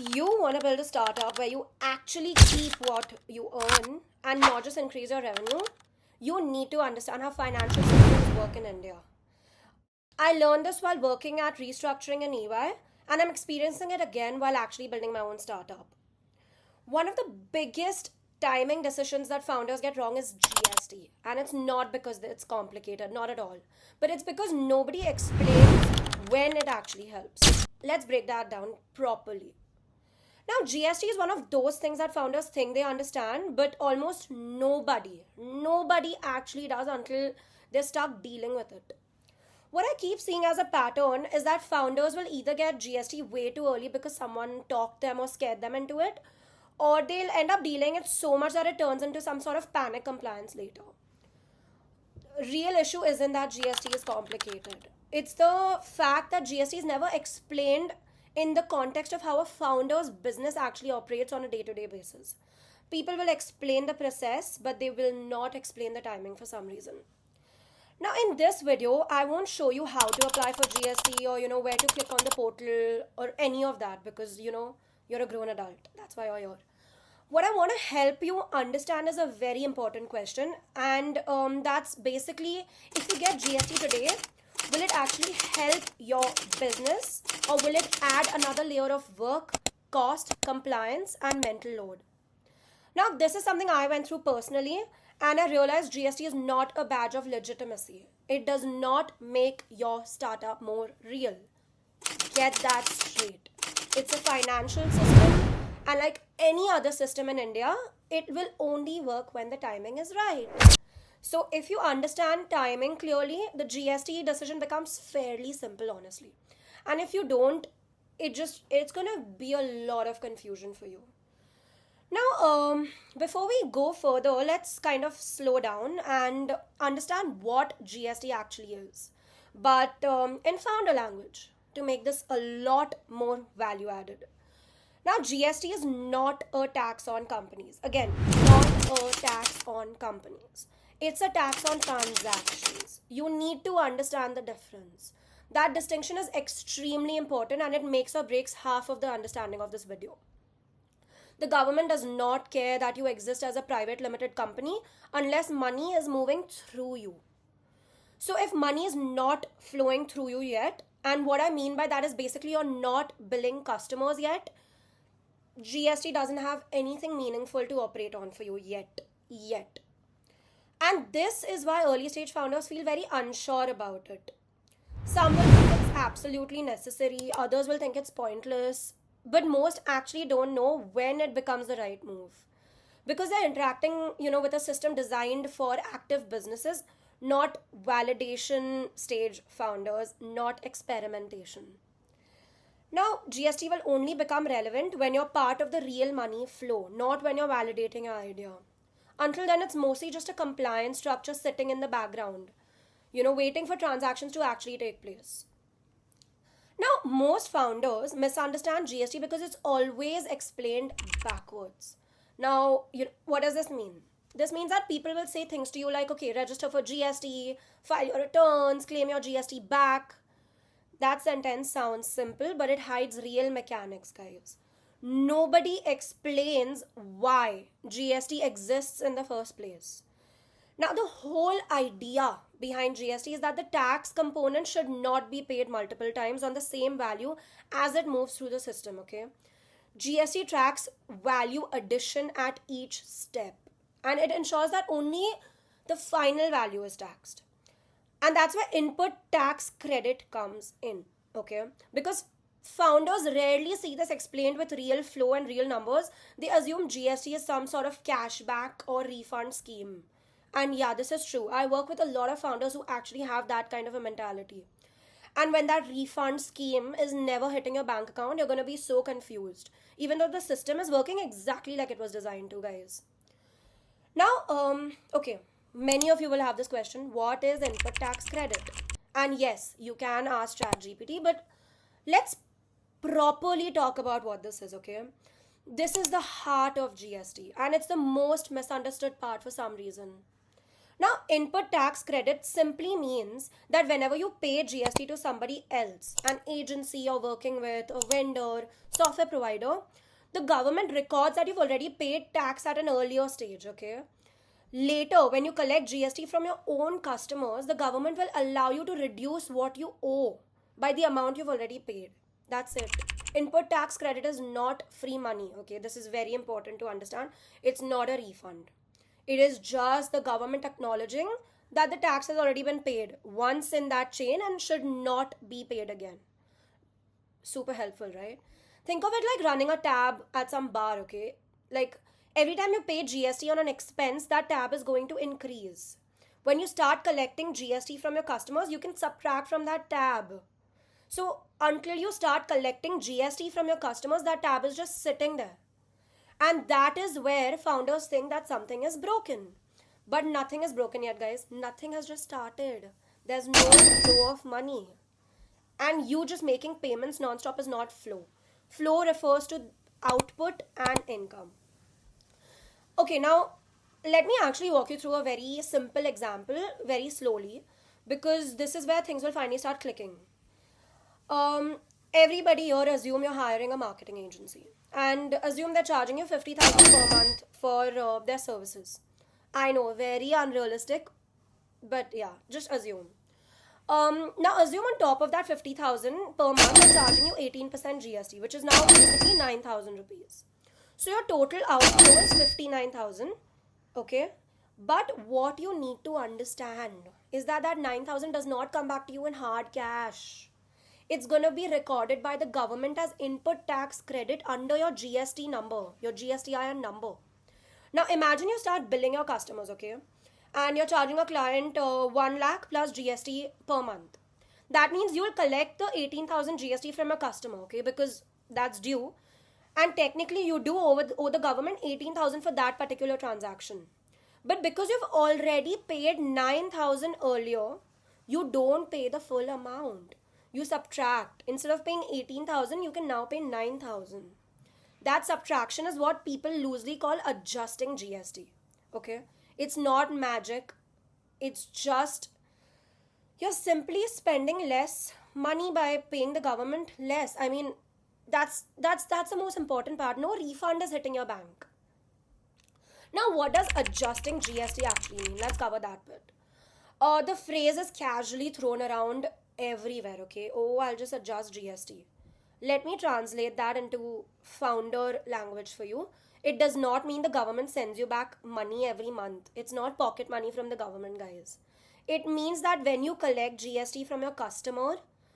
You want to build a startup where you actually keep what you earn and not just increase your revenue, you need to understand how financial systems work in India. I learned this while working at restructuring in EY, and I'm experiencing it again while actually building my own startup. One of the biggest timing decisions that founders get wrong is GST. And it's not because it's complicated, not at all. But it's because nobody explains when it actually helps. Let's break that down properly. Now, GST is one of those things that founders think they understand, but almost nobody actually does until they're stuck dealing with it. What I keep seeing as a pattern is that founders will either get GST way too early because someone talked them or scared them into it, or they'll end up dealing it so much that it turns into some sort of panic compliance later. Real issue isn't that GST is complicated. It's the fact that GST is never explained in the context of how a founder's business actually operates on a day to day basis. People will explain the process, but they will not explain the timing for some reason. Now, in this video, I won't show you how to apply for GST or where to click on the portal or any of that because you're a grown adult. That's why you're here. What I want to help you understand is a very important question, and that's basically if you get GST today, will it actually help your business or will it add another layer of work, cost, compliance, and mental load? Now, this is something I went through personally, and I realized GST is not a badge of legitimacy. It does not make your startup more real. Get that straight. It's a financial system, and like any other system in India, it will only work when the timing is right. So, if you understand timing clearly, the GST decision becomes fairly simple, honestly. And if you don't, it's gonna be a lot of confusion for you. Now, before we go further, let's kind of slow down and understand what GST actually is, but in founder language to make this a lot more value added. Now, GST is not a tax on companies. Again, not a tax on companies. It's a tax on transactions. You need to understand the difference. That distinction is extremely important and it makes or breaks half of the understanding of this video. The government does not care that you exist as a private limited company unless money is moving through you. So, if money is not flowing through you yet, and what I mean by that is basically you're not billing customers yet, GST doesn't have anything meaningful to operate on for you yet. Yet. And this is why early stage founders feel very unsure about it. Some will think it's absolutely necessary, others will think it's pointless, but most actually don't know when it becomes the right move. Because they're interacting, with a system designed for active businesses, not validation stage founders, not experimentation. Now, GST will only become relevant when you're part of the real money flow, not when you're validating your idea. Until then, it's mostly just a compliance structure sitting in the background, waiting for transactions to actually take place. Now, most founders misunderstand GST because it's always explained backwards. Now, what does this mean? This means that people will say things to you like, okay, register for GST, file your returns, claim your GST back. That sentence sounds simple, but it hides real mechanics, guys. Nobody explains why GST exists in the first place. Now, the whole idea behind GST is that the tax component should not be paid multiple times on the same value as it moves through the system, okay? GST tracks value addition at each step and it ensures that only the final value is taxed. And that's where input tax credit comes in, okay? Because founders rarely see this explained with real flow and real numbers. They assume GST is some sort of cashback or refund scheme. And yeah, this is true. I work with a lot of founders who actually have that kind of a mentality. And when that refund scheme is never hitting your bank account, you're going to be so confused. Even though the system is working exactly like it was designed to, guys. Now, okay, many of you will have this question. What is input tax credit? And yes, you can ask ChatGPT, but let's properly talk about what this is, okay? This is the heart of GST and it's the most misunderstood part for some reason. Now, input tax credit simply means that whenever you pay GST to somebody else, an agency you're working with, a vendor, software provider, the government records that you've already paid tax at an earlier stage, okay? Later, when you collect GST from your own customers, the government will allow you to reduce what you owe by the amount you've already paid. That's it. Input tax credit is not free money, okay? This is very important to understand. It's not a refund. It is just the government acknowledging that the tax has already been paid once in that chain and should not be paid again. Super helpful, right? Think of it like running a tab at some bar, okay? Like every time you pay GST on an expense, that tab is going to increase. When you start collecting GST from your customers, you can subtract from that tab. So until you start collecting GST from your customers, that tab is just sitting there. And that is where founders think that something is broken. But nothing is broken yet, guys. Nothing has just started. There's no flow of money. And you just making payments non-stop is not flow. Flow refers to output and income. Okay, now let me actually walk you through a very simple example very slowly, because this is where things will finally start clicking. Everybody here assume you're hiring a marketing agency and assume they're charging you 50,000 per month for their services. I know, very unrealistic, but yeah, just assume. Now assume on top of that 50,000 per month, they're charging you 18% GST, which is now basically 9,000 rupees. So your total outflow is 59,000, okay? But what you need to understand is that that 9,000 does not come back to you in hard cash. It's going to be recorded by the government as input tax credit under your GST number, your GSTIN number. Now imagine you start billing your customers, okay? And you're charging a client 1 lakh plus GST per month. That means you'll collect the 18,000 GST from a customer, okay? Because that's due. And technically you do owe the government 18,000 for that particular transaction. But because you've already paid 9,000 earlier, you don't pay the full amount. You subtract. Instead of paying 18,000, you can now pay 9,000. That subtraction is what people loosely call adjusting GST. Okay? It's not magic. It's just you're simply spending less money by paying the government less. I mean, that's the most important part. No refund is hitting your bank. Now, what does adjusting GST actually mean? Let's cover that bit. The phrase is casually thrown around everywhere, okay? Oh, I'll just adjust GST. Let me translate that into founder language for you. It does not mean the government sends you back money every month. It's not pocket money from the government, guys. It means that when you collect GST from your customer,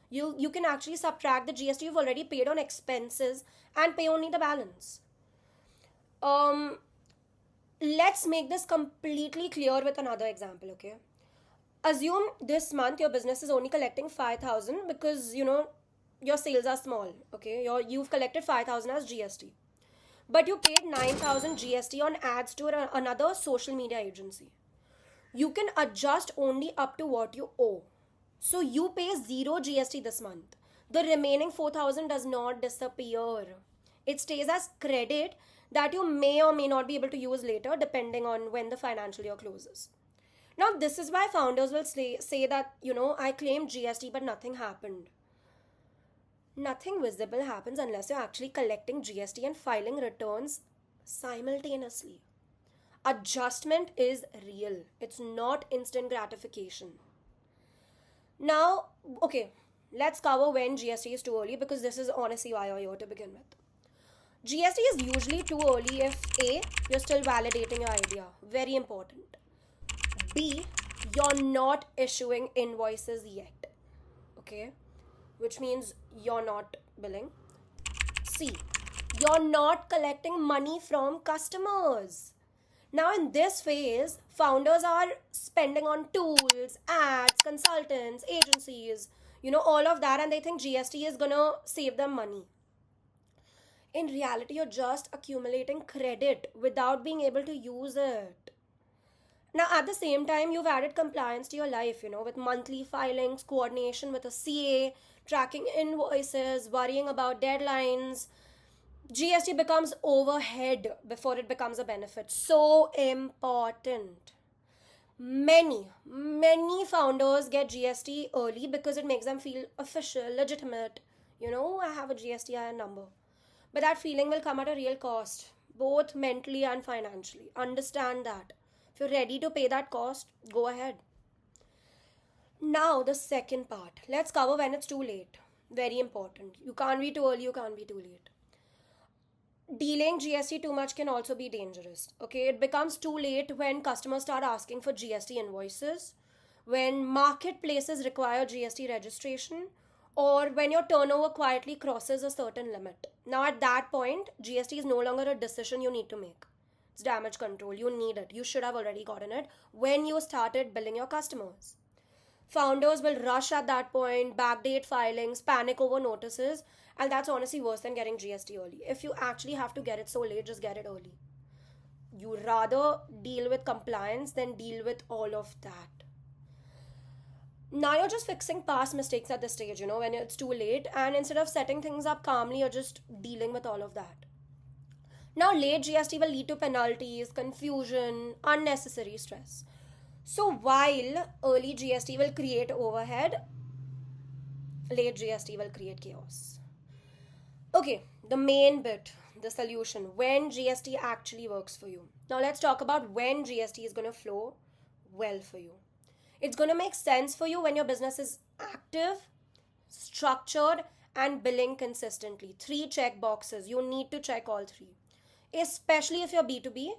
you can actually subtract the GST you've already paid on expenses and pay only the balance. Let's make this completely clear with another example, okay? Assume this month your business is only collecting 5,000 because your sales are small, okay? You've collected 5,000 as GST, but you paid 9,000 GST on ads to another social media agency. You can adjust only up to what you owe. So you pay 0 GST this month. The remaining 4,000 does not disappear. It stays as credit that you may or may not be able to use later depending on when the financial year closes. Now, this is why founders will say that, I claimed GST but nothing happened. Nothing visible happens unless you're actually collecting GST and filing returns simultaneously. Adjustment is real. It's not instant gratification. Now, okay, let's cover when GST is too early, because this is honestly why you're here to begin with. GST is usually too early if A, you're still validating your idea. Very important. B, you're not issuing invoices yet. Okay? Which means you're not billing. C, you're not collecting money from customers. Now in this phase, founders are spending on tools, ads, consultants, agencies, all of that, and they think GST is gonna save them money. In reality, you're just accumulating credit without being able to use it. Now, at the same time, you've added compliance to your life, with monthly filings, coordination with a CA, tracking invoices, worrying about deadlines. GST becomes overhead before it becomes a benefit. So important. Many founders get GST early because it makes them feel official, legitimate. I have a GSTIN number. But that feeling will come at a real cost, both mentally and financially. Understand that. If you're ready to pay that cost, go ahead. Now, the second part. Let's cover when it's too late. Very important. You can't be too early, you can't be too late. Delaying GST too much can also be dangerous. Okay, it becomes too late when customers start asking for GST invoices, when marketplaces require GST registration, or when your turnover quietly crosses a certain limit. Now, at that point, GST is no longer a decision you need to make. It's damage control. You need it. You should have already gotten it when you started billing your customers. Founders will rush at that point, backdate filings, panic over notices, and that's honestly worse than getting GST early. If you actually have to get it so late, just get it early. You rather deal with compliance than deal with all of that. Now you're just fixing past mistakes at this stage, when it's too late, and instead of setting things up calmly, you're just dealing with all of that. Now, late GST will lead to penalties, confusion, unnecessary stress. So while early GST will create overhead, late GST will create chaos. Okay, the main bit, the solution, when GST actually works for you. Now let's talk about when GST is going to flow well for you. It's going to make sense for you when your business is active, structured, and billing consistently. 3 check boxes. You need to check all 3. Especially if you're B2B,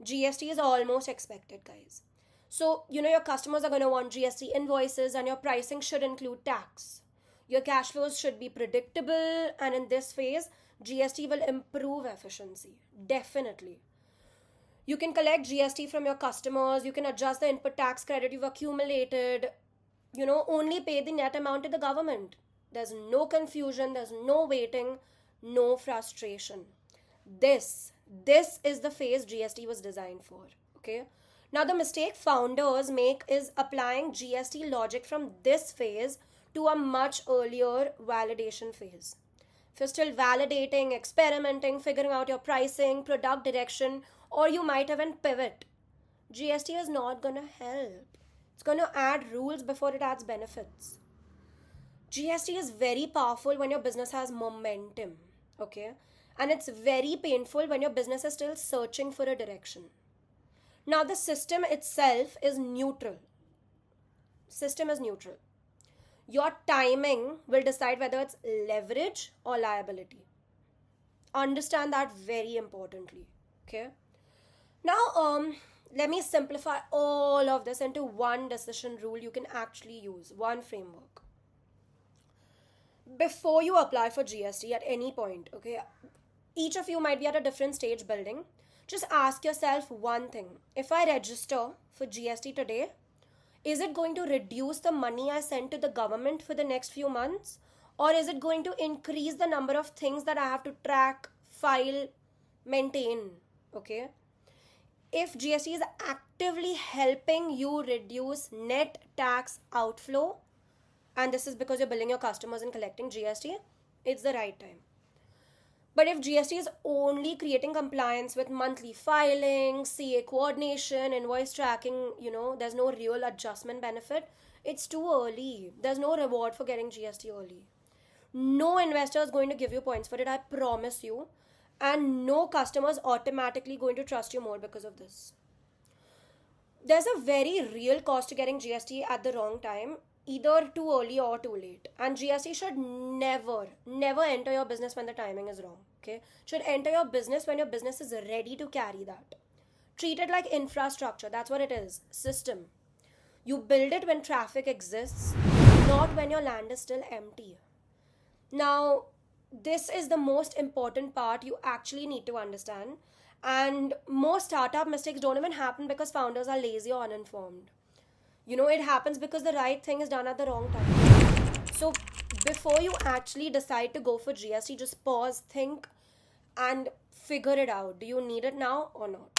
GST is almost expected, guys. So, your customers are going to want GST invoices, and your pricing should include tax. Your cash flows should be predictable, and in this phase, GST will improve efficiency. Definitely. You can collect GST from your customers, you can adjust the input tax credit you've accumulated, only pay the net amount to the government. There's no confusion, there's no waiting, no frustration. This is the phase GST was designed for, okay? Now, the mistake founders make is applying GST logic from this phase to a much earlier validation phase. If you're still validating, experimenting, figuring out your pricing, product direction, or you might even pivot, GST is not going to help. It's going to add rules before it adds benefits. GST is very powerful when your business has momentum, okay? And it's very painful when your business is still searching for a direction. Now, the system itself is neutral. System is neutral. Your timing will decide whether it's leverage or liability. Understand that very importantly, okay? Now, let me simplify all of this into one decision rule you can actually use, one framework. Before you apply for GST at any point, okay, each of you might be at a different stage building. Just ask yourself one thing. If I register for GST today, is it going to reduce the money I send to the government for the next few months? Or is it going to increase the number of things that I have to track, file, maintain? Okay? If GST is actively helping you reduce net tax outflow, and this is because you're billing your customers and collecting GST, it's the right time. But if GST is only creating compliance with monthly filing, CA coordination, invoice tracking, there's no real adjustment benefit, it's too early. There's no reward for getting GST early. No investor is going to give you points for it, I promise you. And no customer is automatically going to trust you more because of this. There's a very real cost to getting GST at the wrong time, either too early or too late. And GST should never enter your business when the timing is wrong, okay? Should enter your business when your business is ready to carry that. Treat it like infrastructure. That's what it is. System. You build it when traffic exists, not when your land is still empty. Now, this is the most important part you actually need to understand. And most startup mistakes don't even happen because founders are lazy or uninformed. It happens because the right thing is done at the wrong time. So before you actually decide to go for GST, just pause, think, and figure it out. Do you need it now or not?